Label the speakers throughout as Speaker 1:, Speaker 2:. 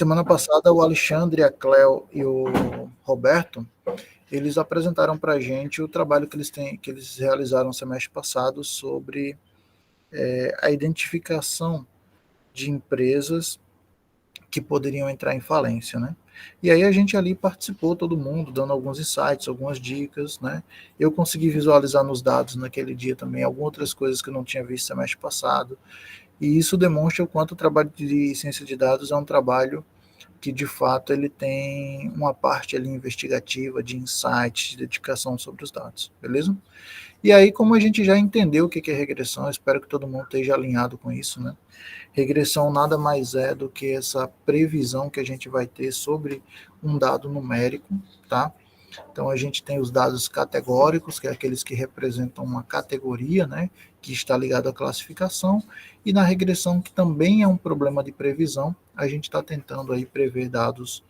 Speaker 1: Semana passada, o Alexandre, a Cléo e o Roberto, eles apresentaram para a gente o trabalho que eles realizaram no semestre passado sobre a identificação de empresas que poderiam entrar em falência, né? E aí a gente ali participou, todo mundo, dando alguns insights, algumas dicas, né? Eu consegui visualizar nos dados naquele dia também algumas outras coisas que eu não tinha visto semestre passado, e isso demonstra o quanto o trabalho de ciência de dados é um trabalho que de fato ele tem uma parte ali investigativa, de insights, de dedicação sobre os dados, beleza? E aí, como a gente já entendeu o que é regressão, eu espero que todo mundo esteja alinhado com isso, né? Regressão nada mais é do que essa previsão que a gente vai ter sobre um dado numérico, tá? Então a gente tem os dados categóricos, que é aqueles que representam uma categoria, né, que está ligado à classificação, e na regressão, que também é um problema de previsão, a gente está tentando aí prever dados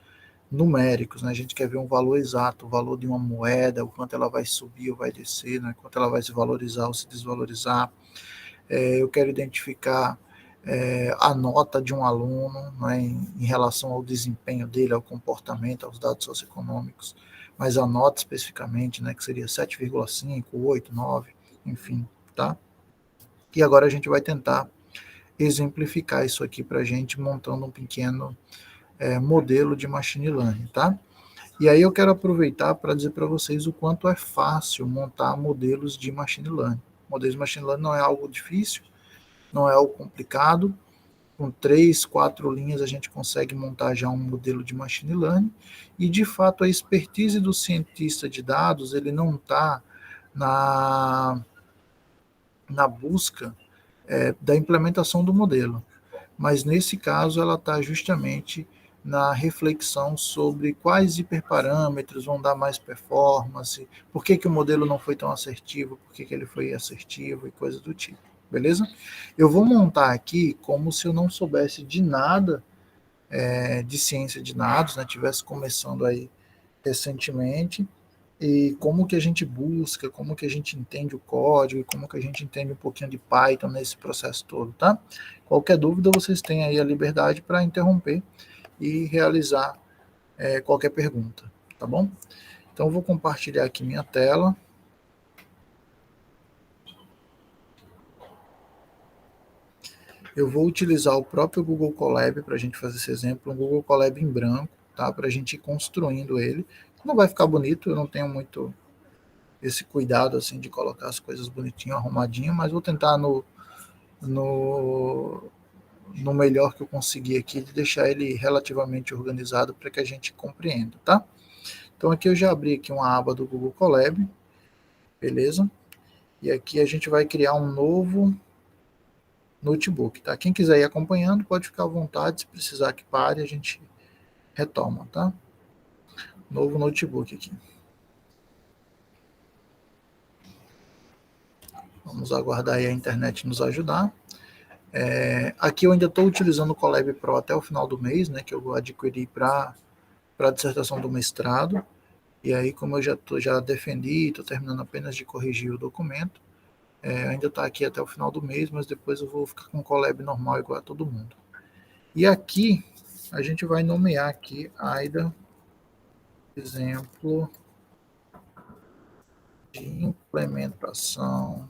Speaker 1: numéricos, né? A gente quer ver um valor exato, o valor de uma moeda, o quanto ela vai subir ou vai descer, né? Quanto ela vai se valorizar ou se desvalorizar. Eu quero identificar a nota de um aluno, né, em relação ao desempenho dele, ao comportamento, aos dados socioeconômicos, mas a nota especificamente, né, que seria 7,5, 8, 9, enfim, tá? E agora a gente vai tentar exemplificar isso aqui para a gente, montando um pequeno modelo de machine learning, tá? E aí eu quero aproveitar para dizer para vocês o quanto é fácil montar modelos de machine learning. Modelos de machine learning não é algo difícil, não é algo complicado. Com 3, 4 linhas a gente consegue montar já um modelo de machine learning. E de fato a expertise do cientista de dados ele não está na busca da implementação do modelo, mas nesse caso ela está justamente na reflexão sobre quais hiperparâmetros vão dar mais performance, por que o modelo não foi tão assertivo, por que ele foi assertivo e coisas do tipo, beleza? Eu vou montar aqui como se eu não soubesse de nada de ciência de dados, né, tivesse começando aí recentemente, e como que a gente busca, como que a gente entende o código, como que a gente entende um pouquinho de Python nesse processo todo, tá? Qualquer dúvida, vocês têm aí a liberdade para interromper e realizar qualquer pergunta, tá bom? Então, eu vou compartilhar aqui minha tela. Eu vou utilizar o próprio Google Colab para a gente fazer esse exemplo, um Google Colab em branco, tá? Para a gente ir construindo ele. Não vai ficar bonito, eu não tenho muito esse cuidado assim de colocar as coisas bonitinho, arrumadinho, mas vou tentar no, no melhor que eu conseguir aqui, de deixar ele relativamente organizado para que a gente compreenda, tá? Então aqui eu já abri aqui uma aba do Google Colab, beleza? E aqui a gente vai criar um novo notebook, tá? Quem quiser ir acompanhando pode ficar à vontade, se precisar que pare, a gente retoma, tá? Novo notebook aqui. Vamos aguardar aí a internet nos ajudar. Aqui eu ainda estou utilizando o Colab Pro até o final do mês, né, que eu adquiri para a dissertação do mestrado. E aí, como eu já defendi, estou terminando apenas de corrigir o documento, ainda está aqui até o final do mês, mas depois eu vou ficar com o Colab normal igual a todo mundo. E aqui a gente vai nomear aqui AIDA, exemplo de implementação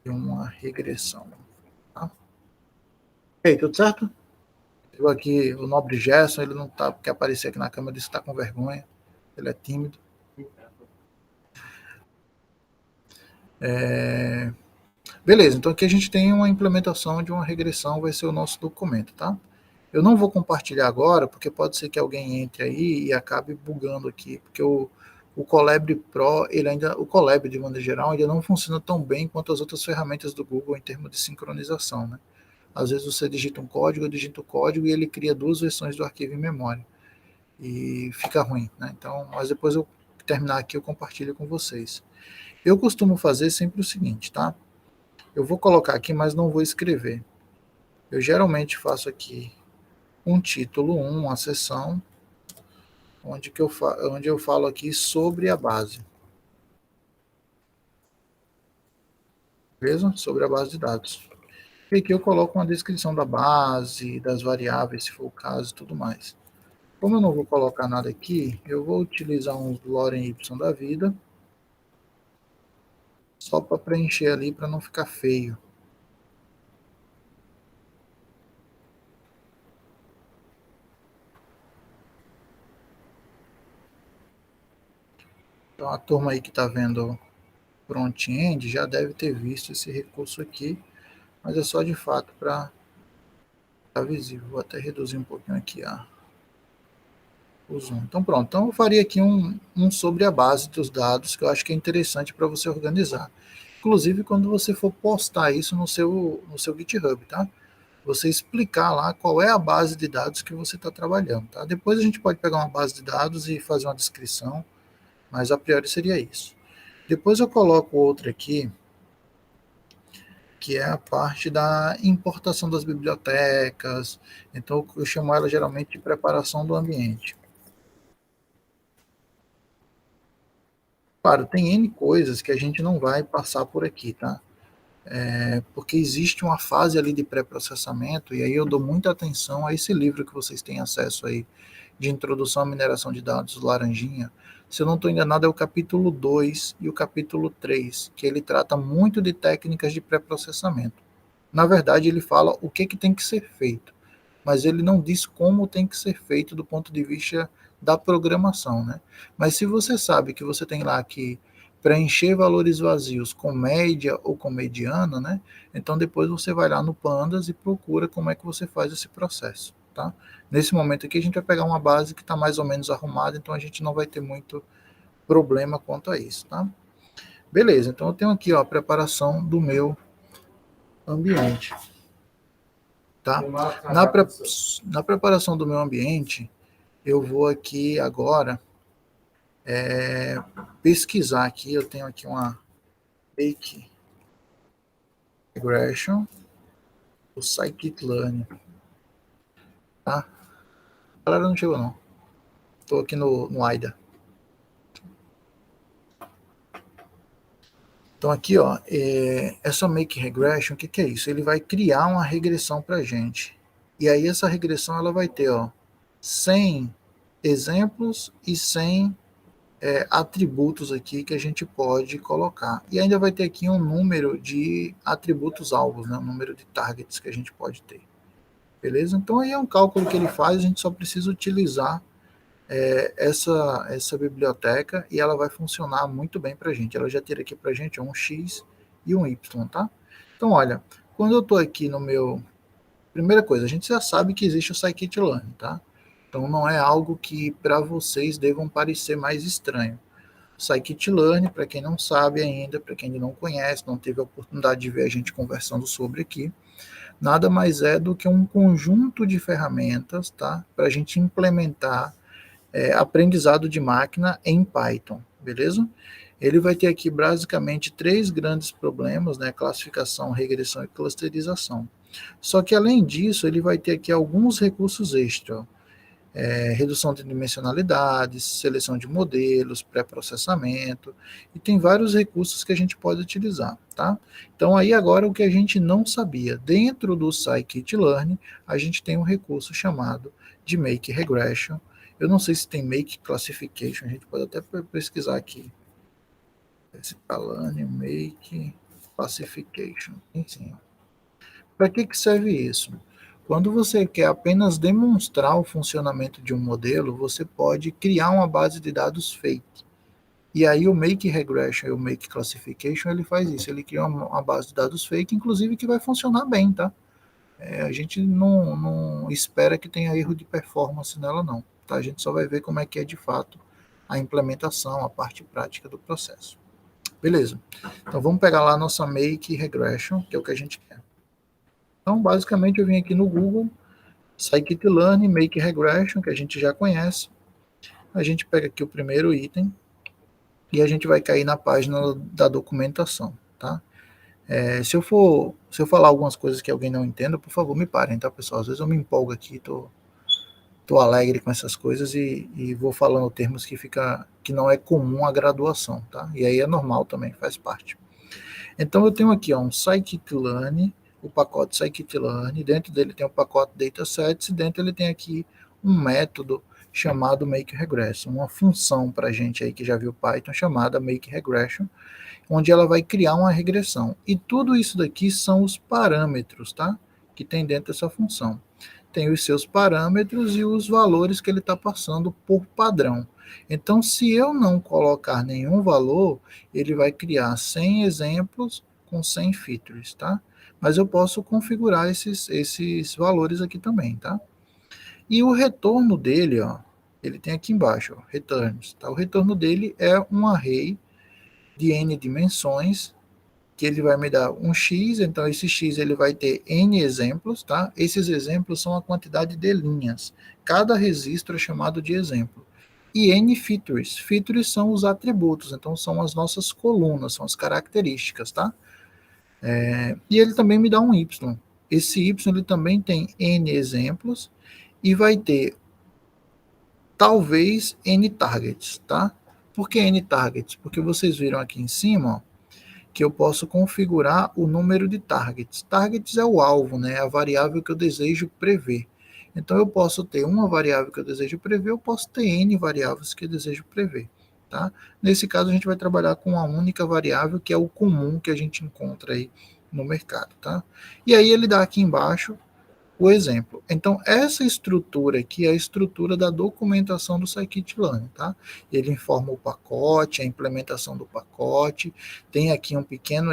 Speaker 1: de uma regressão. Tá? E aí, tudo certo? Eu aqui, o nobre Gerson, ele não tá, quer aparecer aqui na câmera, disse que está com vergonha, ele é tímido. Beleza, então aqui a gente tem uma implementação de uma regressão, vai ser o nosso documento, tá? Eu não vou compartilhar agora, porque pode ser que alguém entre aí e acabe bugando aqui, porque o Colab Pro, o Colab de maneira geral, ainda não funciona tão bem quanto as outras ferramentas do Google em termos de sincronização, né? Às vezes você digita um código, eu digito o código e ele cria duas versões do arquivo em memória. E fica ruim, né? Então, mas depois eu terminar aqui, eu compartilho com vocês. Eu costumo fazer sempre o seguinte, tá? Eu vou colocar aqui, mas não vou escrever. Eu geralmente faço aqui um título 1, uma seção, onde eu falo aqui sobre a base. Beleza? Sobre a base de dados. E aqui eu coloco uma descrição da base, das variáveis, se for o caso, e tudo mais. Como eu não vou colocar nada aqui, eu vou utilizar uns lorem y da vida, só para preencher ali, para não ficar feio. Então a turma aí que está vendo front-end já deve ter visto esse recurso aqui, mas é só de fato para ficar visível. Vou até reduzir um pouquinho aqui o zoom. Então pronto, então eu faria aqui um sobre a base dos dados, que eu acho que é interessante para você organizar. Inclusive quando você for postar isso no seu GitHub, tá? Você explicar lá qual é a base de dados que você está trabalhando, tá? Depois a gente pode pegar uma base de dados e fazer uma descrição, mas a priori seria isso. Depois eu coloco outra aqui, que é a parte da importação das bibliotecas. Então eu chamo ela geralmente de preparação do ambiente. Claro, tem N coisas que a gente não vai passar por aqui, tá? Porque existe uma fase ali de pré-processamento, e aí eu dou muita atenção a esse livro que vocês têm acesso aí, de Introdução à Mineração de Dados, Laranjinha. Se eu não estou enganado, é o capítulo 2 e o capítulo 3, que ele trata muito de técnicas de pré-processamento. Na verdade, ele fala o que tem que ser feito, mas ele não diz como tem que ser feito do ponto de vista da programação, né? Mas se você sabe que você tem lá que preencher valores vazios com média ou com mediana, né? Então depois você vai lá no Pandas e procura como é que você faz esse processo, tá? Nesse momento aqui a gente vai pegar uma base que está mais ou menos arrumada, então a gente não vai ter muito problema quanto a isso, tá? Beleza, então eu tenho aqui ó, a preparação do meu ambiente. Tá? Na preparação do meu ambiente, eu vou aqui agora pesquisar aqui. Eu tenho aqui uma Make Regression, o Scikit-learn. Tá? A galera não chegou não. Estou aqui no AIDA. Então aqui, ó, essa Make Regression, o que é isso? Ele vai criar uma regressão para a gente. E aí essa regressão ela vai ter, ó, 100 exemplos e 100 atributos aqui que a gente pode colocar. E ainda vai ter aqui um número de atributos alvos, né? Um número de targets que a gente pode ter. Beleza? Então aí é um cálculo que ele faz, a gente só precisa utilizar essa biblioteca e ela vai funcionar muito bem para a gente. Ela já tira aqui para a gente um X e um Y, tá? Então, olha, quando eu estou aqui no meu... Primeira coisa, a gente já sabe que existe o Scikit-learn, tá? Então não é algo que para vocês devam parecer mais estranho. Scikit-learn, para quem não sabe ainda, para quem ainda não conhece, não teve a oportunidade de ver a gente conversando sobre aqui, nada mais é do que um conjunto de ferramentas, tá? Para a gente implementar aprendizado de máquina em Python, beleza? Ele vai ter aqui basicamente três grandes problemas, né? Classificação, regressão e clusterização. Só que além disso, ele vai ter aqui alguns recursos extras. Redução de dimensionalidades, seleção de modelos, pré-processamento, e tem vários recursos que a gente pode utilizar, tá? Então aí agora o que a gente não sabia, dentro do Scikit-learn, a gente tem um recurso chamado de Make Regression. Eu não sei se tem Make Classification, a gente pode até pesquisar aqui. Scikit-learn, Make Classification, sim. Para que serve isso? Quando você quer apenas demonstrar o funcionamento de um modelo, você pode criar uma base de dados fake. E aí o Make Regression e o Make Classification, ele faz isso, ele cria uma base de dados fake, inclusive que vai funcionar bem, tá? A gente não espera que tenha erro de performance nela não, tá? A gente só vai ver como é que é de fato a implementação, a parte prática do processo. Beleza. Então vamos pegar lá a nossa Make Regression, que é o que a gente quer. Então, basicamente, eu vim aqui no Google, Scikit-learn, Make Regression, que a gente já conhece. A gente pega aqui o primeiro item e a gente vai cair na página da documentação, tá? Se eu falar algumas coisas que alguém não entenda, por favor, me parem, tá, pessoal? Às vezes eu me empolgo aqui, tô alegre com essas coisas e vou falando termos que não é comum à graduação, tá? E aí é normal também, faz parte. Então eu tenho aqui ó, um Scikit-learn o pacote scikit-learn, dentro dele tem o pacote datasets, e dentro ele tem aqui um método chamado makeRegression, uma função para a gente aí que já viu Python chamada makeRegression, onde ela vai criar uma regressão. E tudo isso daqui são os parâmetros, tá? Que tem dentro dessa função. Tem os seus parâmetros e os valores que ele está passando por padrão. Então, se eu não colocar nenhum valor, ele vai criar 100 exemplos com 100 features, tá? Mas eu posso configurar esses valores aqui também, tá? E o retorno dele, ó, ele tem aqui embaixo, ó, returns, tá? O retorno dele é um array de n dimensões, que ele vai me dar um x, então esse x ele vai ter n exemplos, tá? Esses exemplos são a quantidade de linhas. Cada registro é chamado de exemplo. E n features. Features são os atributos, então são as nossas colunas, são as características, tá? E ele também me dá um y. Esse y ele também tem n exemplos e vai ter talvez n targets, tá? Por que n targets? Porque vocês viram aqui em cima, ó, que eu posso configurar o número de targets. Targets é o alvo, né? É a variável que eu desejo prever. Então eu posso ter uma variável que eu desejo prever, eu posso ter n variáveis que eu desejo prever. Tá? Nesse caso a gente vai trabalhar com uma única variável, que é o comum que a gente encontra aí no mercado. Tá? E aí ele dá aqui embaixo o exemplo. Então, essa estrutura aqui é a estrutura da documentação do scikit-learn, tá? Ele informa o pacote, a implementação do pacote, tem aqui um pequeno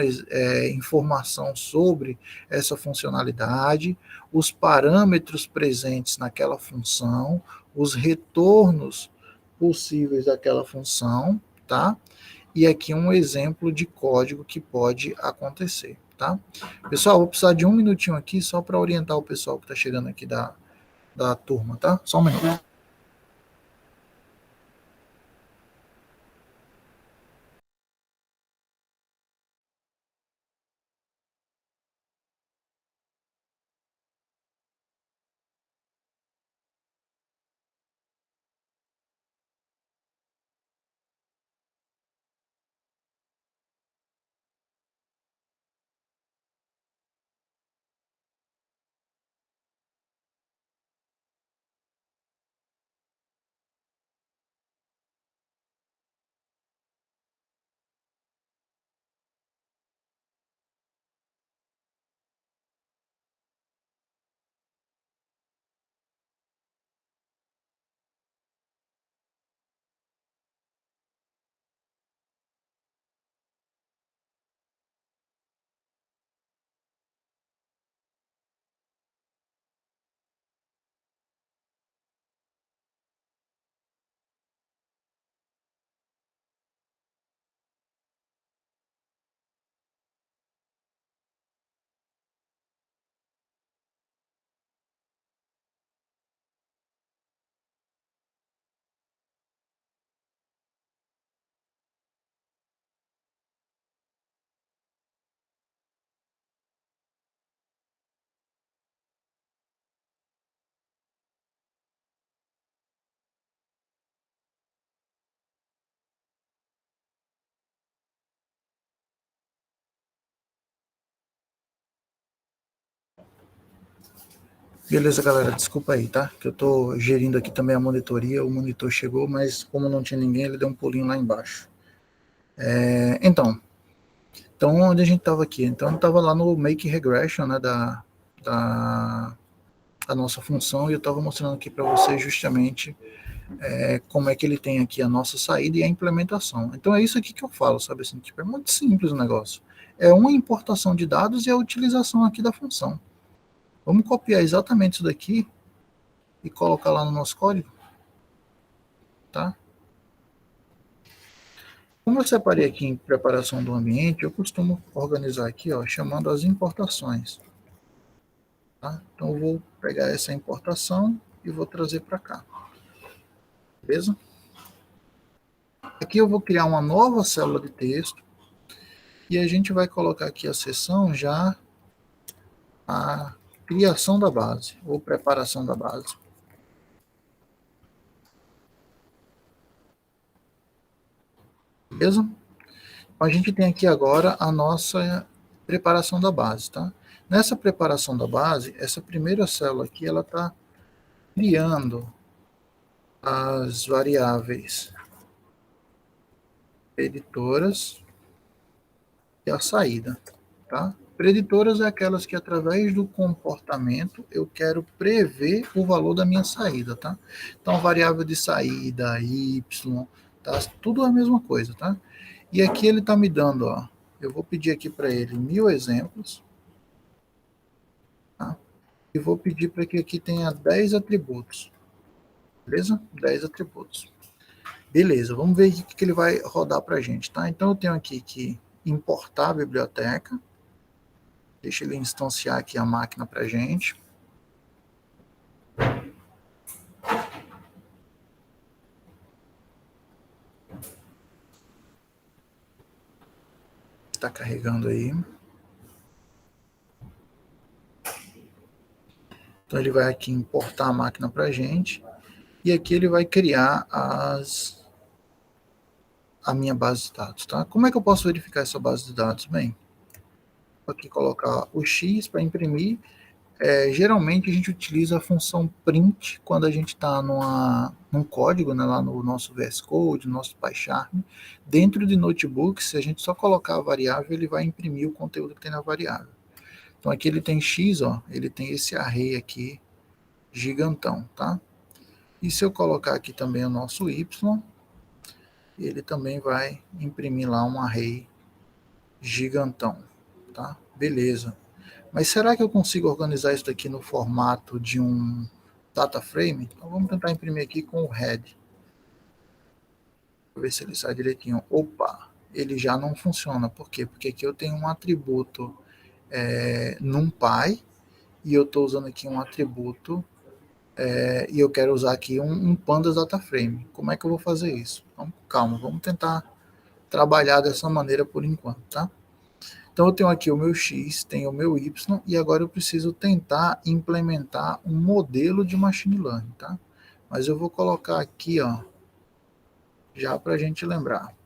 Speaker 1: informação sobre essa funcionalidade, os parâmetros presentes naquela função, os retornos possíveis daquela função, tá? E aqui um exemplo de código que pode acontecer, tá? Pessoal, vou precisar de um minutinho aqui só para orientar o pessoal que está chegando aqui da turma, tá? Só um minuto. Beleza, galera, desculpa aí, tá? Que eu tô gerindo aqui também a monitoria, o monitor chegou, mas como não tinha ninguém, ele deu um pulinho lá embaixo. Então, onde a gente estava aqui? Então, estava lá no Make Regression, né, da, da nossa função, e eu estava mostrando aqui para vocês justamente como é que ele tem aqui a nossa saída e a implementação. Então, é isso aqui que eu falo, sabe assim, tipo, é muito simples o negócio. É uma importação de dados e a utilização aqui da função. Vamos copiar exatamente isso daqui e colocar lá no nosso código, tá? Como eu separei aqui em preparação do ambiente, eu costumo organizar aqui, ó, chamando as importações. Tá? Então eu vou pegar essa importação e vou trazer para cá. Beleza? Aqui eu vou criar uma nova célula de texto e a gente vai colocar aqui a seção já a criação da base ou preparação da base. Beleza? Então, a gente tem aqui agora a nossa preparação da base, tá? Nessa preparação da base, essa primeira célula aqui, ela está criando as variáveis preditoras e a saída, tá? Preditoras é aquelas que, através do comportamento, eu quero prever o valor da minha saída, tá? Então, variável de saída, y, tá? Tudo a mesma coisa, tá? E aqui ele está me dando, ó, eu vou pedir aqui para ele 1000 exemplos, tá? E vou pedir para que aqui tenha 10 atributos, beleza? 10 atributos. Beleza, vamos ver o que ele vai rodar para a gente, tá? Então eu tenho aqui que importar a biblioteca, deixa ele instanciar aqui a máquina para a gente. Está carregando aí. Então ele vai aqui importar a máquina para a gente e aqui ele vai criar a minha base de dados, tá? Como é que eu posso verificar essa base de dados? Bem, vou aqui colocar o X para imprimir. Geralmente a gente utiliza a função print quando a gente está num código, né, lá no nosso VS Code, no nosso PyCharm. Dentro de notebook, se a gente só colocar a variável, ele vai imprimir o conteúdo que tem na variável. Então aqui ele tem X, ó, ele tem esse array aqui, gigantão, tá? E se eu colocar aqui também o nosso Y, ele também vai imprimir lá um array gigantão, tá? Beleza. Mas será que eu consigo organizar isso daqui no formato de um data frame? Então vamos tentar imprimir aqui com o head. Vou ver se ele sai direitinho. Opa, ele já não funciona. Por quê? Porque aqui eu tenho um atributo NumPy e eu estou usando aqui um atributo e eu quero usar aqui um pandas data frame. Como é que eu vou fazer isso? Então, calma, vamos tentar trabalhar dessa maneira por enquanto, tá? Então eu tenho aqui o meu X, tenho o meu Y, e agora eu preciso tentar implementar um modelo de machine learning, tá? Mas eu vou colocar aqui, ó, já para a gente lembrar.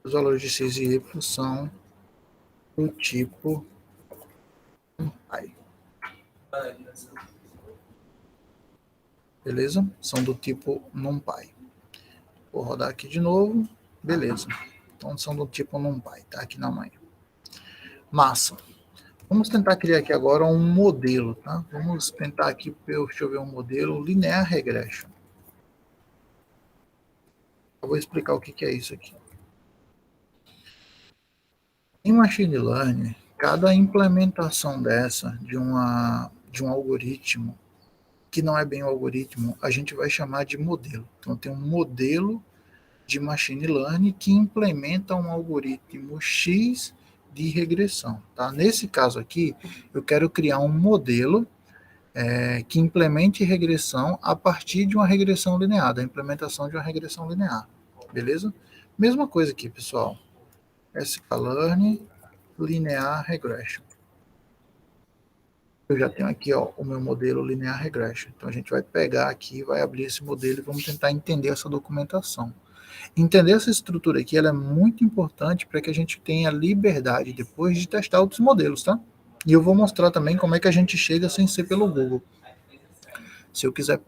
Speaker 1: Os valores de X e Y são do tipo NumPy. Beleza? São do tipo NumPy. Vou rodar aqui de novo. Beleza. Então são do tipo NumPy, tá aqui na manhã. Massa. Vamos tentar criar aqui agora um modelo, tá? Vamos tentar aqui, deixa eu ver um modelo linear regression. Eu vou explicar o que é isso aqui. Em machine learning, cada implementação dessa de um algoritmo, que não é bem um algoritmo, a gente vai chamar de modelo. Então tem um modelo de machine learning que implementa um algoritmo X de regressão. Tá? Nesse caso aqui, eu quero criar um modelo que implemente regressão a partir de uma regressão linear, da implementação de uma regressão linear. Beleza? Mesma coisa aqui, pessoal. sklearn linear regression. Eu já tenho aqui, ó, o meu modelo linear regression. Então a gente vai pegar aqui, vai abrir esse modelo e vamos tentar entender essa documentação. Entender essa estrutura aqui, ela é muito importante para que a gente tenha liberdade depois de testar outros modelos, tá? E eu vou mostrar também como é que a gente chega sem ser pelo Google. Se eu quiser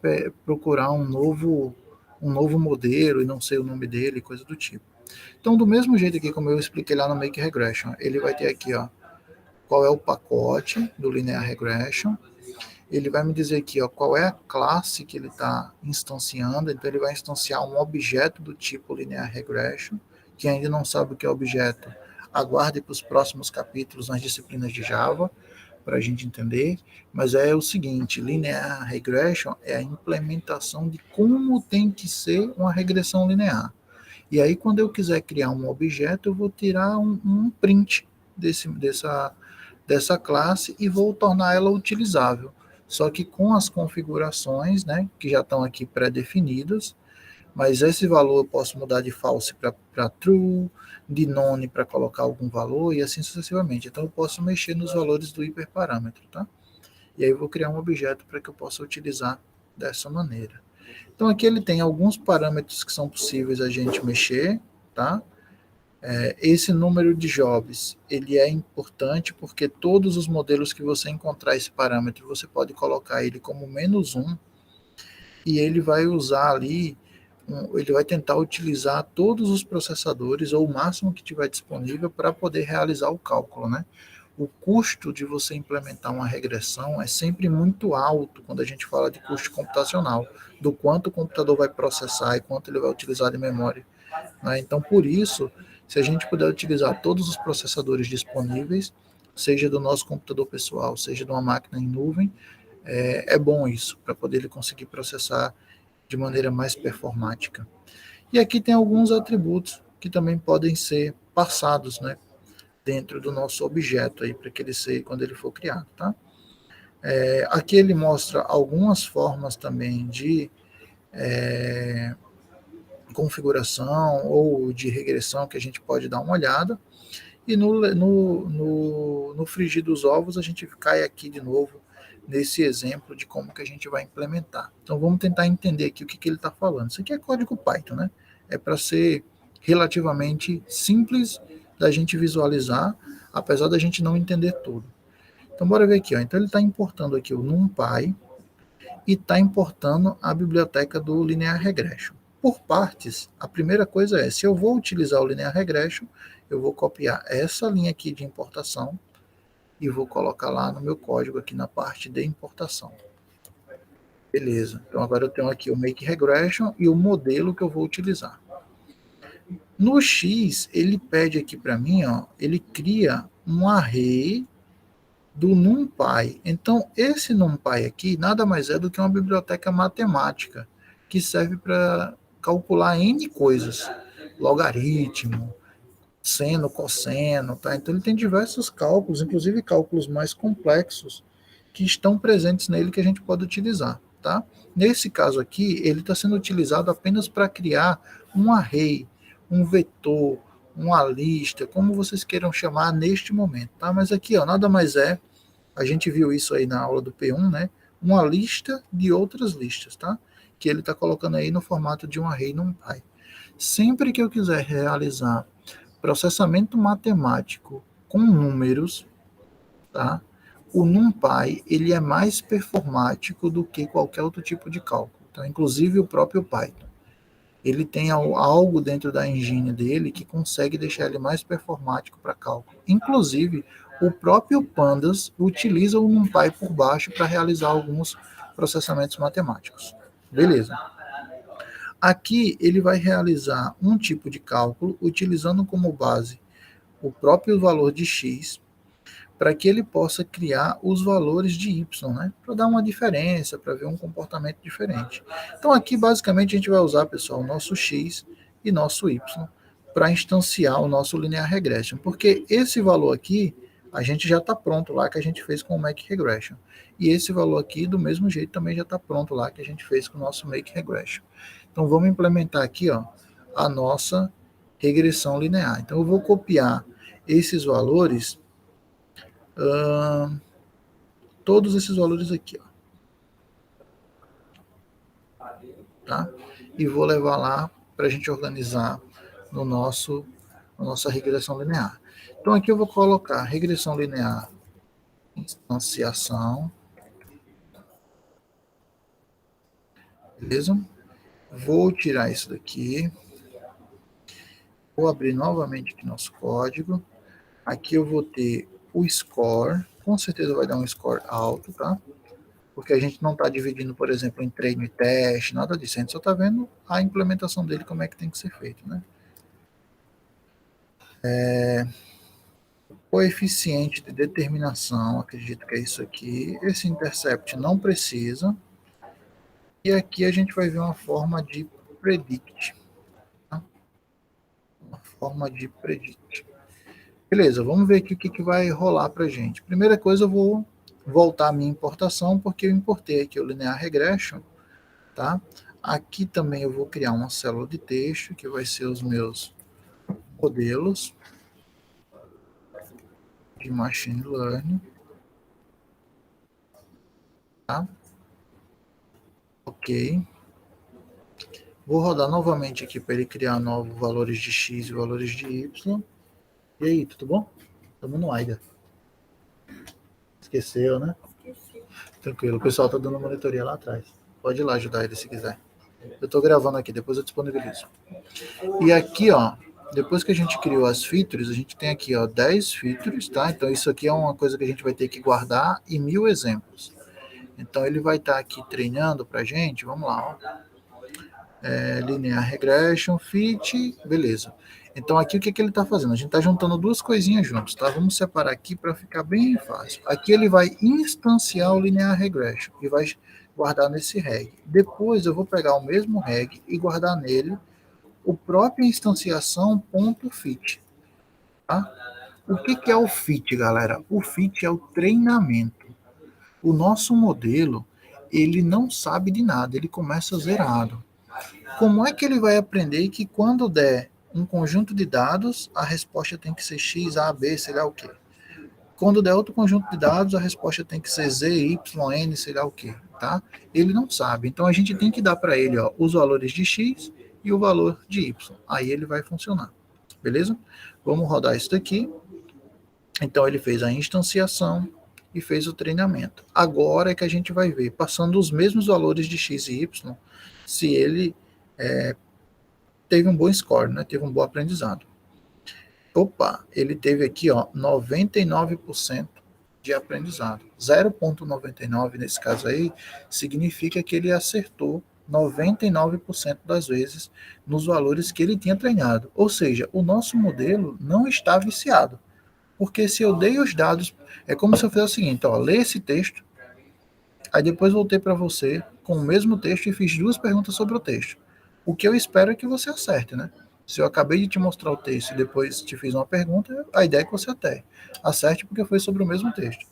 Speaker 1: procurar um novo modelo e não sei o nome dele, coisa do tipo. Então, do mesmo jeito aqui como eu expliquei lá no Make Regression, ele vai ter aqui, ó, qual é o pacote do Linear Regression. Ele vai me dizer aqui, ó, qual é a classe que ele está instanciando. Então, ele vai instanciar um objeto do tipo Linear Regression. Quem ainda não sabe o que é objeto, aguarde para os próximos capítulos nas disciplinas de Java, para a gente entender. Mas é o seguinte, Linear Regression é a implementação de como tem que ser uma regressão linear. E aí, quando eu quiser criar um objeto, eu vou tirar um print dessa classe e vou tornar ela utilizável. Só que com as configurações, né, que já estão aqui pré-definidas, mas esse valor eu posso mudar de false para true, de none para colocar algum valor e assim sucessivamente. Então eu posso mexer nos valores do hiperparâmetro, tá? E aí eu vou criar um objeto para que eu possa utilizar dessa maneira. Então aqui ele tem alguns parâmetros que são possíveis a gente mexer, tá? Esse número de jobs, ele é importante porque todos os modelos que você encontrar esse parâmetro, você pode colocar ele como -1 e ele vai usar ali, ele vai tentar utilizar todos os processadores ou o máximo que tiver disponível para poder realizar o cálculo, né? O custo de você implementar uma regressão é sempre muito alto quando a gente fala de custo computacional, do quanto o computador vai processar e quanto ele vai utilizar de memória, né? Então, por isso, se a gente puder utilizar todos os processadores disponíveis, seja do nosso computador pessoal, seja de uma máquina em nuvem, é bom isso, para poder ele conseguir processar de maneira mais performática. E aqui tem alguns atributos que também podem ser passados, né, dentro do nosso objeto aí para que ele seja quando ele for criado, tá? Aqui ele mostra algumas formas também de configuração ou de regressão que a gente pode dar uma olhada. E no frigir dos ovos, a gente cai aqui de novo nesse exemplo de como que a gente vai implementar. Então vamos tentar entender aqui o que ele está falando. Isso aqui é código Python, né? É para ser relativamente simples da gente visualizar, apesar da gente não entender tudo. Então bora ver aqui, ó. Então ele está importando aqui o NumPy e está importando a biblioteca do Linear Regression. Por partes, a primeira coisa é, se eu vou utilizar o Linear Regression, eu vou copiar essa linha aqui de importação e vou colocar lá no meu código aqui na parte de importação. Beleza, então agora eu tenho aqui o Make Regression e o modelo que eu vou utilizar. No X, ele pede aqui para mim, ó, ele cria um array do NumPy. Então, esse NumPy aqui nada mais é do que uma biblioteca matemática que serve para calcular N coisas, logaritmo, seno, cosseno, tá? Então ele tem diversos cálculos, inclusive cálculos mais complexos, que estão presentes nele que a gente pode utilizar, tá? Nesse caso aqui, ele está sendo utilizado apenas para criar um array, um vetor, uma lista, como vocês queiram chamar neste momento, tá? Mas aqui, ó, nada mais é, a gente viu isso aí na aula do P1, né? Uma lista de outras listas, tá? Que ele está colocando aí no formato de um array NumPy. Sempre que eu quiser realizar processamento matemático com números, tá? O NumPy ele é mais performático do que qualquer outro tipo de cálculo, tá? Inclusive o próprio Python. Ele tem algo dentro da engine dele que consegue deixar ele mais performático para cálculo. Inclusive, o próprio Pandas utiliza o NumPy por baixo para realizar alguns processamentos matemáticos. Beleza. Aqui ele vai realizar um tipo de cálculo utilizando como base o próprio valor de x para que ele possa criar os valores de y, né? Para dar uma diferença, para ver um comportamento diferente. Então aqui basicamente a gente vai usar, pessoal, o nosso x e nosso y para instanciar o nosso linear regression, porque esse valor aqui a gente já está pronto lá que a gente fez com o make regression. E esse valor aqui, do mesmo jeito, também já está pronto lá que a gente fez com o nosso make regression. Então vamos implementar aqui, ó, a nossa regressão linear. Então eu vou copiar esses valores, todos esses valores aqui, ó, tá? E vou levar lá para a gente organizar no nosso, na nossa regressão linear. Então aqui eu vou colocar regressão linear, instanciação, beleza? Vou tirar isso daqui, vou abrir novamente aqui nosso código. Aqui eu vou ter o score, com certeza vai dar um score alto, tá? Porque a gente não está dividindo, por exemplo, em treino e teste, nada disso. A gente só está vendo a implementação dele, como é que tem que ser feito, né? Coeficiente de determinação, acredito que é isso aqui. Esse intercept não precisa. E aqui a gente vai ver uma forma de predict. Tá? Uma forma de predict. Beleza, vamos ver aqui o que vai rolar para a gente. Primeira coisa, eu vou voltar a minha importação, porque eu importei aqui o linear regression, tá? Aqui também eu vou criar uma célula de texto, que vai ser os meus modelos de machine learning, tá? Ok. Vou rodar novamente aqui para ele criar novos valores de X e valores de Y. E aí, tudo bom? Estamos no AIDA. Esqueceu, né? Esqueci. Tranquilo, o pessoal está dando monitoria lá atrás. Pode ir lá ajudar ele se quiser. Eu estou gravando aqui, depois eu disponibilizo. E aqui, ó, depois que a gente criou as features, a gente tem aqui, ó, 10 features, tá? Então isso aqui é uma coisa que a gente vai ter que guardar e 1000 exemplos. Então ele vai estar aqui treinando para a gente, vamos lá, ó. Linear Regression, Fit, beleza. Então aqui o que ele está fazendo? A gente está juntando duas coisinhas juntos, tá? Vamos separar aqui para ficar bem fácil. Aqui ele vai instanciar o Linear Regression e vai guardar nesse reg. Depois eu vou pegar o mesmo reg e guardar nele o próprio instanciação.fit. Tá? O que é o fit, galera? O fit é o treinamento. O nosso modelo, ele não sabe de nada, ele começa zerado. Como é que ele vai aprender que quando der um conjunto de dados, a resposta tem que ser X, A, B, sei lá o quê? Quando der outro conjunto de dados, a resposta tem que ser Z, Y, N, sei lá o quê, tá? Ele não sabe. Então a gente tem que dar para ele, ó, os valores de X e o valor de Y. Aí ele vai funcionar. Beleza? Vamos rodar isso daqui. Então ele fez a instanciação e fez o treinamento. Agora é que a gente vai ver, passando os mesmos valores de X e Y, se ele teve um bom score, né? Teve um bom aprendizado. Opa, ele teve aqui, ó, 99% de aprendizado. 0,99 nesse caso aí significa que ele acertou 99% das vezes nos valores que ele tinha treinado. Ou seja, o nosso modelo não está viciado. Porque se eu dei os dados, é como se eu fizesse o seguinte, ó, lê esse texto, aí depois voltei para você com o mesmo texto e fiz duas perguntas sobre o texto. O que eu espero é que você acerte, né? Se eu acabei de te mostrar o texto e depois te fiz uma pergunta, a ideia é que você até acerte porque foi sobre o mesmo texto.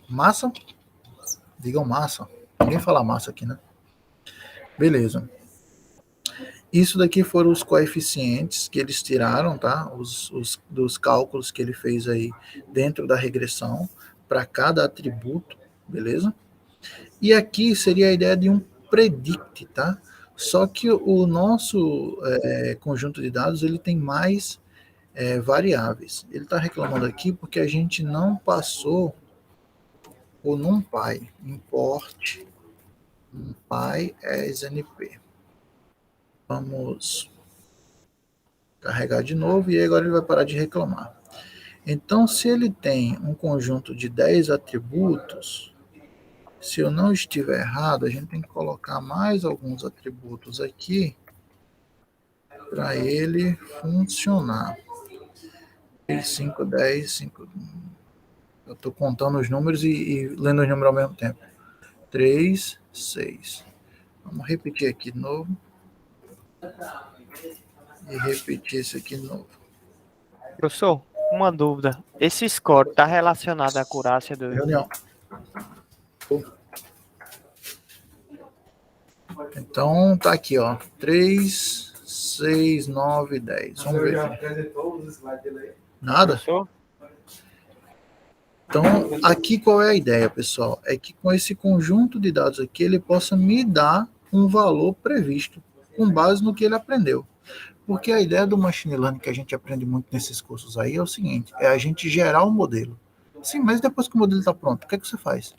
Speaker 1: Massa? Digam massa. Ninguém fala massa aqui, né? Beleza. Isso daqui foram os coeficientes que eles tiraram, tá? Dos cálculos que ele fez aí dentro da regressão para cada atributo, beleza? E aqui seria a ideia de um predict, tá? Só que o nosso conjunto de dados ele tem mais variáveis. Ele está reclamando aqui porque a gente não passou o NumPy, import NumPy as NP. Vamos carregar de novo e agora ele vai parar de reclamar. Então, se ele tem um conjunto de 10 atributos, se eu não estiver errado, a gente tem que colocar mais alguns atributos aqui para ele funcionar. 5, 10, 5. Eu estou contando os números e lendo os números ao mesmo tempo. 3, 6. Vamos repetir aqui de novo. E repetir esse aqui de novo.
Speaker 2: Professor, uma dúvida. Esse score está relacionado à acurácia do...
Speaker 1: Reunião. Então, tá aqui, ó. 3, 6, 9, 10. Vamos ver. Nada?
Speaker 2: Professor?
Speaker 1: Então, aqui qual é a ideia, pessoal? É que com esse conjunto de dados aqui, ele possa me dar um valor previsto, com base no que ele aprendeu. Porque a ideia do machine learning que a gente aprende muito nesses cursos aí é o seguinte, é a gente gerar um modelo. Sim, mas depois que o modelo está pronto, o que é que você faz?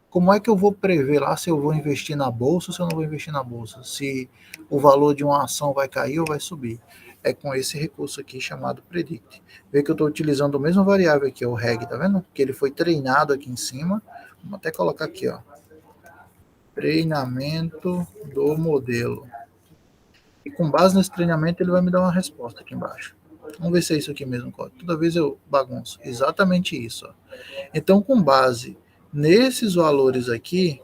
Speaker 1: Como é que eu vou prever lá se eu vou investir na bolsa ou se eu não vou investir na bolsa? Se o valor de uma ação vai cair ou vai subir? É com esse recurso aqui chamado predict. Vê que eu estou utilizando a mesma variável aqui, o reg, tá vendo? Que ele foi treinado aqui em cima. Vamos até colocar aqui, ó. Treinamento do modelo. E com base nesse treinamento ele vai me dar uma resposta aqui embaixo. Vamos ver se é isso aqui mesmo. Toda vez eu bagunço. Exatamente isso. Ó. Então, com base nesses valores aqui,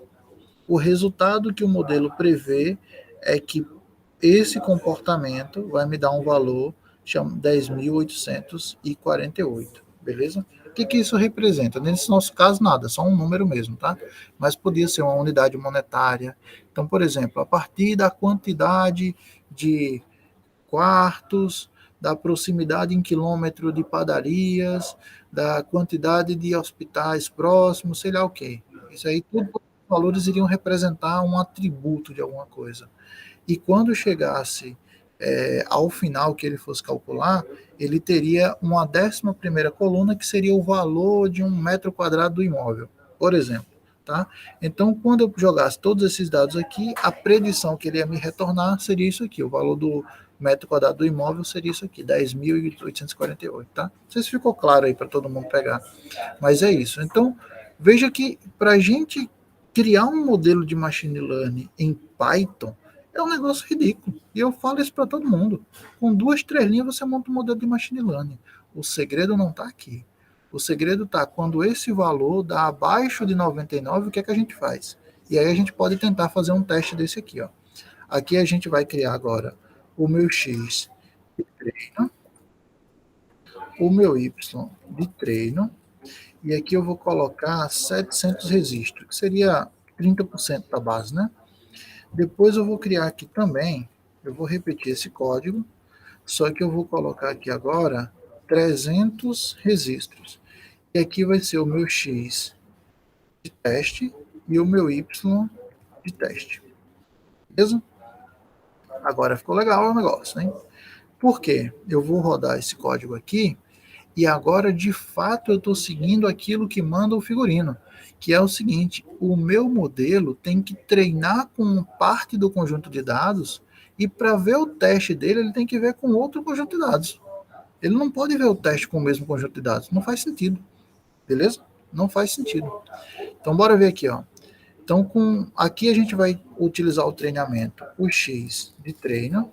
Speaker 1: o resultado que o modelo prevê é que esse comportamento vai me dar um valor, chama 10.848, beleza? O que isso representa? Nesse nosso caso, nada, só um número mesmo, tá? Mas podia ser uma unidade monetária. Então, por exemplo, a partir da quantidade de quartos, da proximidade em quilômetro de padarias, da quantidade de hospitais próximos, sei lá o quê. Isso aí, tudo os valores iriam representar um atributo de alguma coisa. E quando chegasse ao final que ele fosse calcular, ele teria uma 11ª coluna, que seria o valor de 1 metro quadrado do imóvel, por exemplo. Tá? Então, quando eu jogasse todos esses dados aqui, a predição que ele ia me retornar seria isso aqui, o valor do metro quadrado do imóvel seria isso aqui, 10.848, tá? Não sei se ficou claro aí para todo mundo pegar, mas é isso. Então, veja que para a gente criar um modelo de machine learning em Python é um negócio ridículo. E eu falo isso para todo mundo. Com 2, 3 linhas você monta um modelo de machine learning. O segredo não está aqui. O segredo está quando esse valor dá abaixo de 99, o que é que a gente faz? E aí a gente pode tentar fazer um teste desse aqui. Ó. Aqui a gente vai criar agora o meu X de treino, o meu Y de treino, e aqui eu vou colocar 700 registros, que seria 30% da base, né? Depois eu vou criar aqui também, eu vou repetir esse código, só que eu vou colocar aqui agora 300 registros. E aqui vai ser o meu X de teste e o meu Y de teste. Beleza? Agora ficou legal o negócio, né? Por quê? Eu vou rodar esse código aqui e agora, de fato, eu estou seguindo aquilo que manda o figurino, que é o seguinte, o meu modelo tem que treinar com parte do conjunto de dados e para ver o teste dele, ele tem que ver com outro conjunto de dados. Ele não pode ver o teste com o mesmo conjunto de dados. Não faz sentido. Beleza? Não faz sentido. Então, bora ver aqui, ó. Então, aqui a gente vai utilizar o treinamento, o X de treino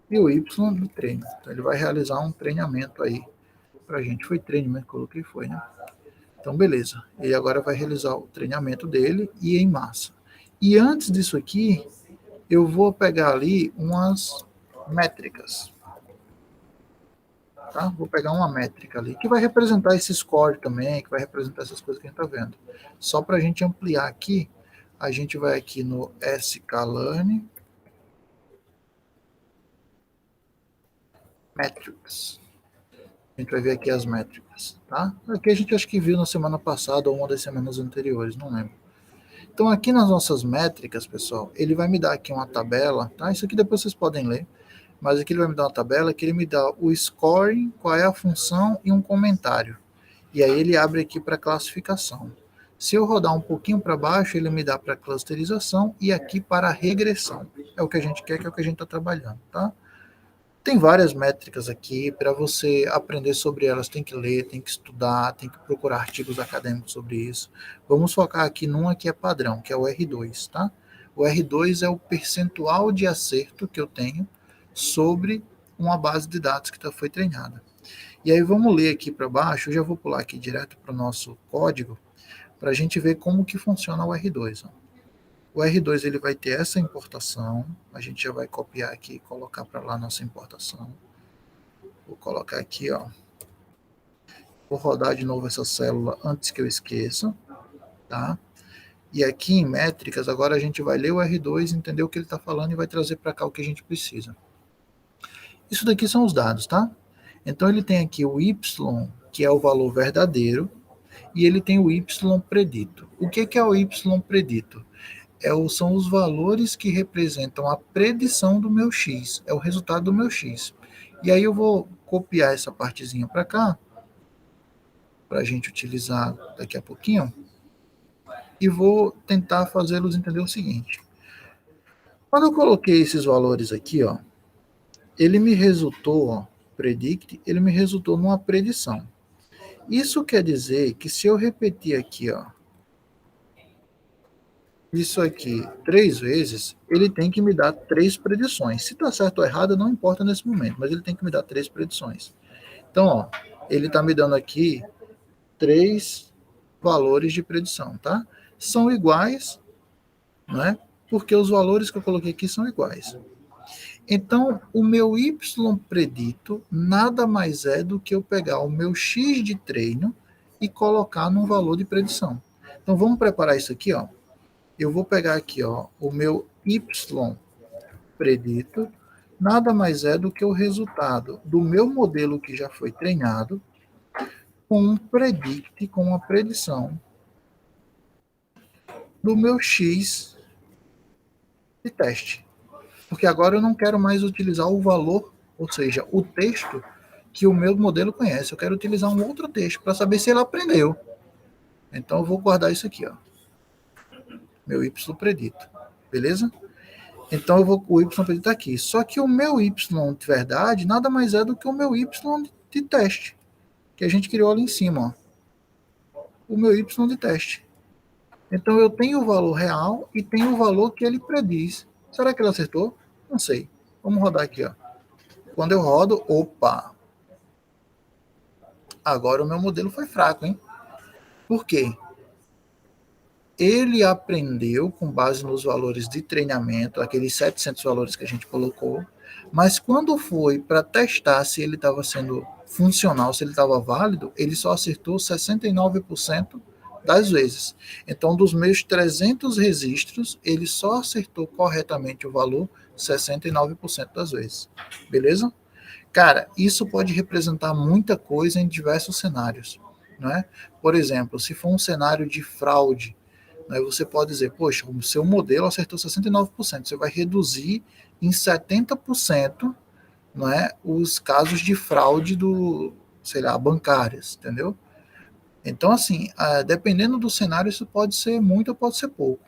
Speaker 1: e o Y de treino. Então, ele vai realizar um treinamento aí pra gente. Foi treinamento, coloquei, foi, né? Então, beleza. Ele agora vai realizar o treinamento dele e em massa. E antes disso aqui, eu vou pegar ali umas métricas. Tá? Vou pegar uma métrica ali, que vai representar esse score também, que vai representar essas coisas que a gente está vendo. Só para a gente ampliar aqui, a gente vai aqui no sklearn metrics. A gente vai ver aqui as métricas, tá? Aqui a gente acho que viu na semana passada ou uma das semanas anteriores, não lembro. Então aqui nas nossas métricas, pessoal, ele vai me dar aqui uma tabela, tá? Isso aqui depois vocês podem ler, mas aqui ele vai me dar uma tabela que ele me dá o scoring, qual é a função e um comentário. E aí ele abre aqui para classificação. Se eu rodar um pouquinho para baixo, ele me dá para clusterização e aqui para regressão. É o que a gente quer, que é o que a gente está trabalhando, tá? Tem várias métricas aqui, para você aprender sobre elas, tem que ler, tem que estudar, tem que procurar artigos acadêmicos sobre isso. Vamos focar aqui numa que é padrão, que é o R2, tá? O R2 é o percentual de acerto que eu tenho sobre uma base de dados que foi treinada. E aí vamos ler aqui para baixo, eu já vou pular aqui direto para o nosso código, para a gente ver como que funciona o R2. Ó. O R2 ele vai ter essa importação, a gente já vai copiar aqui e colocar para lá nossa importação. Vou colocar aqui, ó. Vou rodar de novo essa célula antes que eu esqueça, tá? E aqui em métricas, agora a gente vai ler o R2, entender o que ele está falando e vai trazer para cá o que a gente precisa. Isso daqui são os dados, tá? Então ele tem aqui o Y, que é o valor verdadeiro, e ele tem o Y predito. O que é o Y predito? São os valores que representam a predição do meu X, é o resultado do meu X. E aí eu vou copiar essa partezinha para cá, para a gente utilizar daqui a pouquinho, e vou tentar fazê-los entender o seguinte. Quando eu coloquei esses valores aqui, ó, ele me resultou, ó, predict, ele me resultou numa predição. Isso quer dizer que se eu repetir aqui, ó, isso aqui 3 vezes, ele tem que me dar 3 predições. Se está certo ou errado, não importa nesse momento, mas ele tem que me dar 3 predições. Então, ó, ele está me dando aqui 3 valores de predição, tá? São iguais, né? Porque os valores que eu coloquei aqui são iguais. Então, o meu Y predito nada mais é do que eu pegar o meu X de treino e colocar num valor de predição. Então, vamos preparar isso aqui, ó. Eu vou pegar aqui, ó, o meu Y predito nada mais é do que o resultado do meu modelo que já foi treinado com um predict, com uma predição do meu X de teste. Porque agora eu não quero mais utilizar o valor, ou seja, o texto que o meu modelo conhece. Eu quero utilizar um outro texto para saber se ele aprendeu. Então eu vou guardar isso aqui, ó. Meu Y predito. Beleza? Então eu vou o Y predito aqui. Só que o meu Y de verdade nada mais é do que o meu Y de teste, que a gente criou ali em cima, ó. O meu Y de teste. Então eu tenho o valor real e tenho o valor que ele prediz. Será que ele acertou? Não sei. Vamos rodar aqui, ó. Quando eu rodo, opa! Agora o meu modelo foi fraco, hein? Por quê? Ele aprendeu com base nos valores de treinamento, aqueles 700 valores que a gente colocou, mas quando foi para testar se ele estava sendo funcional, se ele estava válido, ele só acertou 69% das vezes. Então, dos meus 300 registros, ele só acertou corretamente o valor 69% das vezes. Beleza? Cara, isso pode representar muita coisa em diversos cenários. Né? Por exemplo, se for um cenário de fraude, né, você pode dizer, poxa, o seu modelo acertou 69%, você vai reduzir em 70%, né, os casos de fraude do, sei lá, bancárias, entendeu? Então, assim, dependendo do cenário, isso pode ser muito ou pode ser pouco.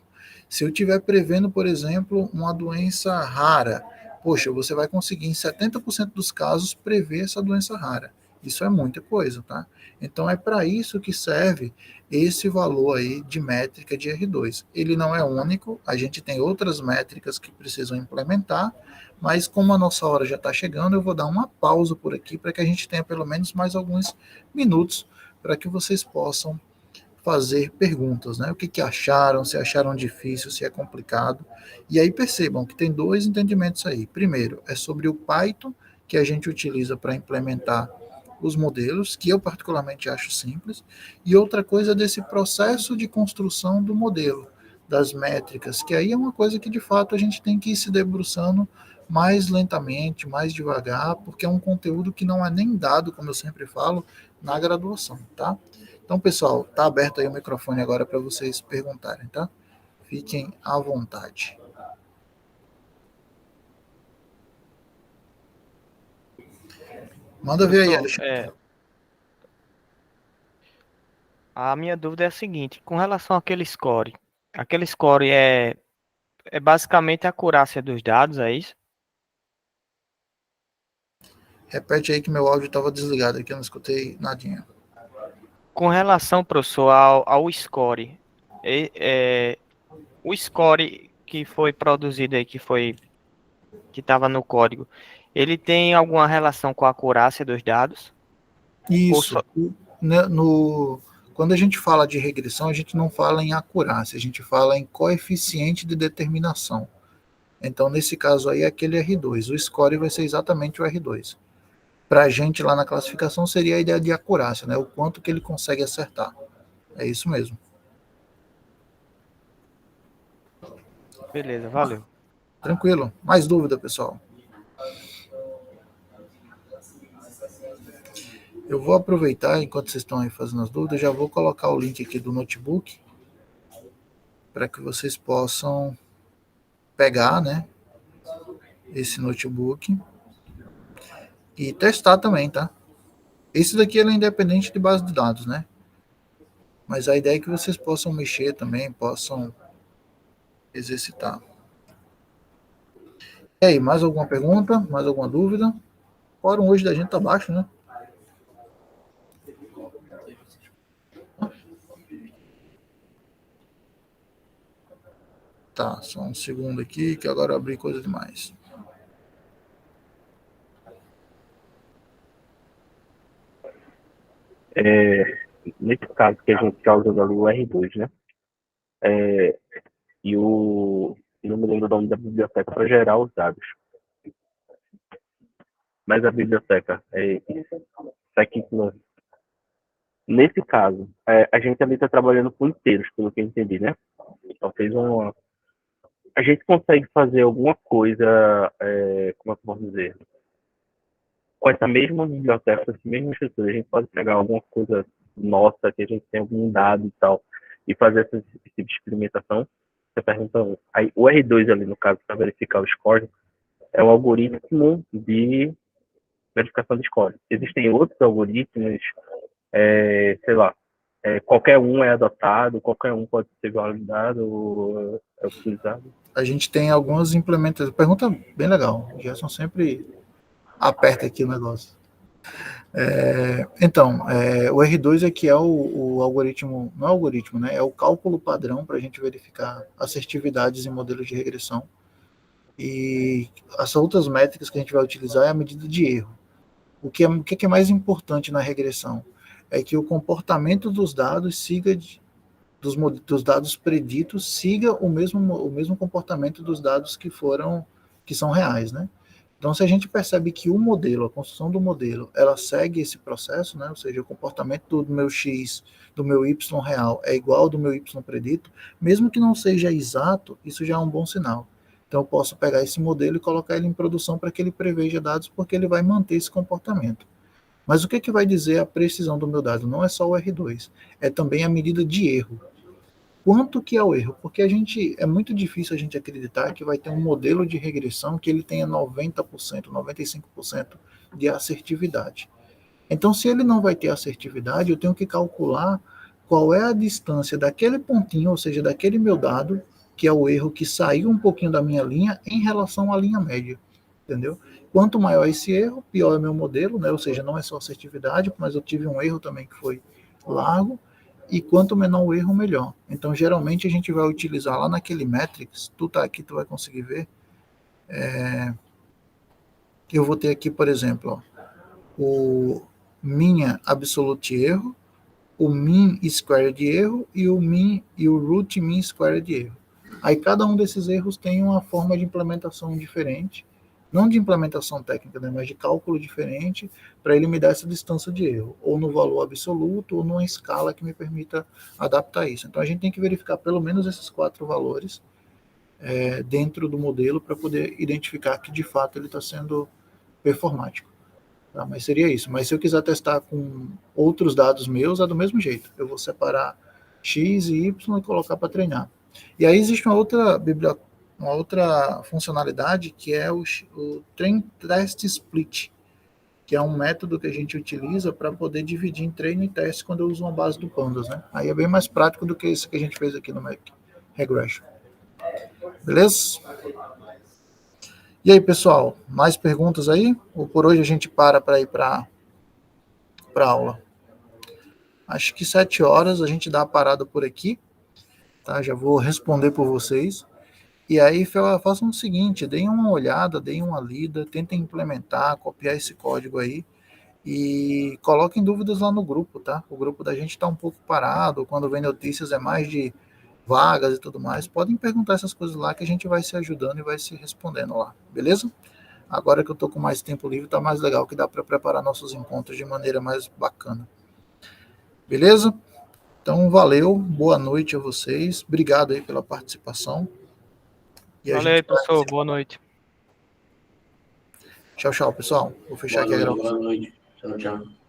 Speaker 1: Se eu estiver prevendo, por exemplo, uma doença rara, poxa, você vai conseguir em 70% dos casos prever essa doença rara. Isso é muita coisa, tá? Então é para isso que serve esse valor aí de métrica de R2. Ele não é único, a gente tem outras métricas que precisam implementar, mas como a nossa hora já está chegando, eu vou dar uma pausa por aqui para que a gente tenha pelo menos mais alguns minutos para que vocês possam fazer perguntas, né? O que acharam, se acharam difícil, se é complicado. E aí percebam que tem dois entendimentos aí. Primeiro, é sobre o Python, que a gente utiliza para implementar os modelos, que eu particularmente acho simples, e outra coisa desse processo de construção do modelo, das métricas, que aí é uma coisa que de fato a gente tem que ir se debruçando mais lentamente, mais devagar, porque é um conteúdo que não é nem dado, como eu sempre falo, na graduação, tá? Então, pessoal, tá aberto aí o microfone agora para vocês perguntarem, tá? Fiquem à vontade. Manda ver aí,
Speaker 2: Professor,
Speaker 1: Alexandre.
Speaker 2: a minha dúvida é a seguinte, com relação aquele score é basicamente a acurácia dos dados, é isso?
Speaker 1: Repete aí que meu áudio estava desligado aqui, eu não escutei nadinha.
Speaker 2: Com relação, professor, ao score, é, é, o score que foi produzido aí, que estava no código, ele tem alguma relação com a acurácia dos dados? Ou só,
Speaker 1: Isso. Quando a gente fala de regressão, a gente não fala em acurácia, a gente fala em coeficiente de determinação. Então, nesse caso aí, é aquele R2. O score vai ser exatamente o R2. Para a gente lá na classificação seria a ideia de acurácia, né? O quanto que ele consegue acertar. É isso mesmo.
Speaker 2: beleza, valeu.
Speaker 1: Tranquilo. Mais dúvida, pessoal? Eu vou aproveitar, enquanto vocês estão aí fazendo as dúvidas, já vou colocar o link aqui do notebook para que vocês possam pegar, né, esse notebook e testar também, tá? Esse daqui ele é independente de base de dados, né? Mas a ideia é que vocês possam mexer também, possam exercitar. E aí, mais alguma pergunta? Mais alguma dúvida? O fórum hoje da gente tá baixo, né? Tá, só um segundo aqui, que agora eu abri coisa demais.
Speaker 3: Nesse caso que a gente está usando ali o R2, né? É, e não me lembro o nome da biblioteca para gerar os dados. Mas a biblioteca é Scikit-Learn. Nesse caso, a gente também está trabalhando com inteiros, pelo que eu entendi, né? Então fez uma. A gente consegue fazer alguma coisa, como é que eu posso dizer? Com essa mesma biblioteca, com essa mesma estrutura, a gente pode pegar alguma coisa nossa, que a gente tem algum dado e tal, e fazer esse tipo de experimentação. Você pergunta, aí, o R2 ali, no caso, para verificar o score, é um algoritmo de verificação de score. Existem outros algoritmos, sei lá, qualquer um é adotado, qualquer um pode ser validado ou é utilizado.
Speaker 1: A gente tem algumas implementações. Pergunta bem legal. O Gerson sempre aperta aqui o negócio. Então, o R2 aqui é o algoritmo, não é o algoritmo, né? É o cálculo padrão para a gente verificar assertividades em modelos de regressão. E as outras métricas que a gente vai utilizar é a medida de erro. O que é mais importante na regressão? É que o comportamento dos dados siga dos dados preditos siga o mesmo comportamento dos dados que são reais, né? Então, se a gente percebe que o modelo, a construção do modelo, ela segue esse processo, né? Ou seja, o comportamento do meu x, do meu y real é igual ao do meu y predito, mesmo que não seja exato, isso já é um bom sinal. Então, eu posso pegar esse modelo e colocar ele em produção para que ele preveja dados, porque ele vai manter esse comportamento. Mas o que vai dizer a precisão do meu dado? Não é só o R2, é também a medida de erro. Quanto que é o erro? Porque é muito difícil a gente acreditar que vai ter um modelo de regressão que ele tenha 90%, 95% de assertividade. Então, se ele não vai ter assertividade, eu tenho que calcular qual é a distância daquele pontinho, ou seja, daquele meu dado, que é o erro que saiu um pouquinho da minha linha, em relação à linha média. Entendeu? Quanto maior esse erro, pior é meu modelo, né? Ou seja, não é só assertividade, mas eu tive um erro também que foi largo, e quanto menor o erro, melhor. Então, geralmente, a gente vai utilizar lá naquele Metrics, tu tá aqui, tu vai conseguir ver, eu vou ter aqui, por exemplo, ó, o minha absolute erro, o mean square de erro e o root mean square de erro. Aí cada um desses erros tem uma forma de implementação diferente, não de implementação técnica, né, mas de cálculo diferente, para ele me dar essa distância de erro, ou no valor absoluto, ou numa escala que me permita adaptar isso. Então a gente tem que verificar pelo menos esses 4 valores dentro do modelo para poder identificar que de fato ele está sendo performático. Tá? Mas seria isso. Mas se eu quiser testar com outros dados meus, é do mesmo jeito. Eu vou separar X e Y e colocar para treinar. E aí existe uma outra funcionalidade que é o Train Test Split, que é um método que a gente utiliza para poder dividir em treino e teste quando eu uso uma base do Pandas, né? Aí é bem mais prático do que isso que a gente fez aqui no Mac Regression. Beleza? E aí, pessoal, mais perguntas aí? Ou por hoje a gente para ir para aula? Acho que 7 horas a gente dá a parada por aqui, tá? Já vou responder por vocês. E aí façam o seguinte, deem uma olhada, deem uma lida, tentem implementar, copiar esse código aí e coloquem dúvidas lá no grupo, tá? O grupo da gente está um pouco parado, quando vem notícias é mais de vagas e tudo mais. Podem perguntar essas coisas lá que a gente vai se ajudando e vai se respondendo lá, beleza? Agora que eu tô com mais tempo livre, tá mais legal, que dá para preparar nossos encontros de maneira mais bacana. Beleza? Então, valeu, boa noite a vocês, obrigado aí pela participação.
Speaker 2: E valeu aí, professor, boa noite.
Speaker 1: Tchau, tchau, pessoal. Vou fechar aqui a gravação.
Speaker 4: Boa noite. Tchau, tchau.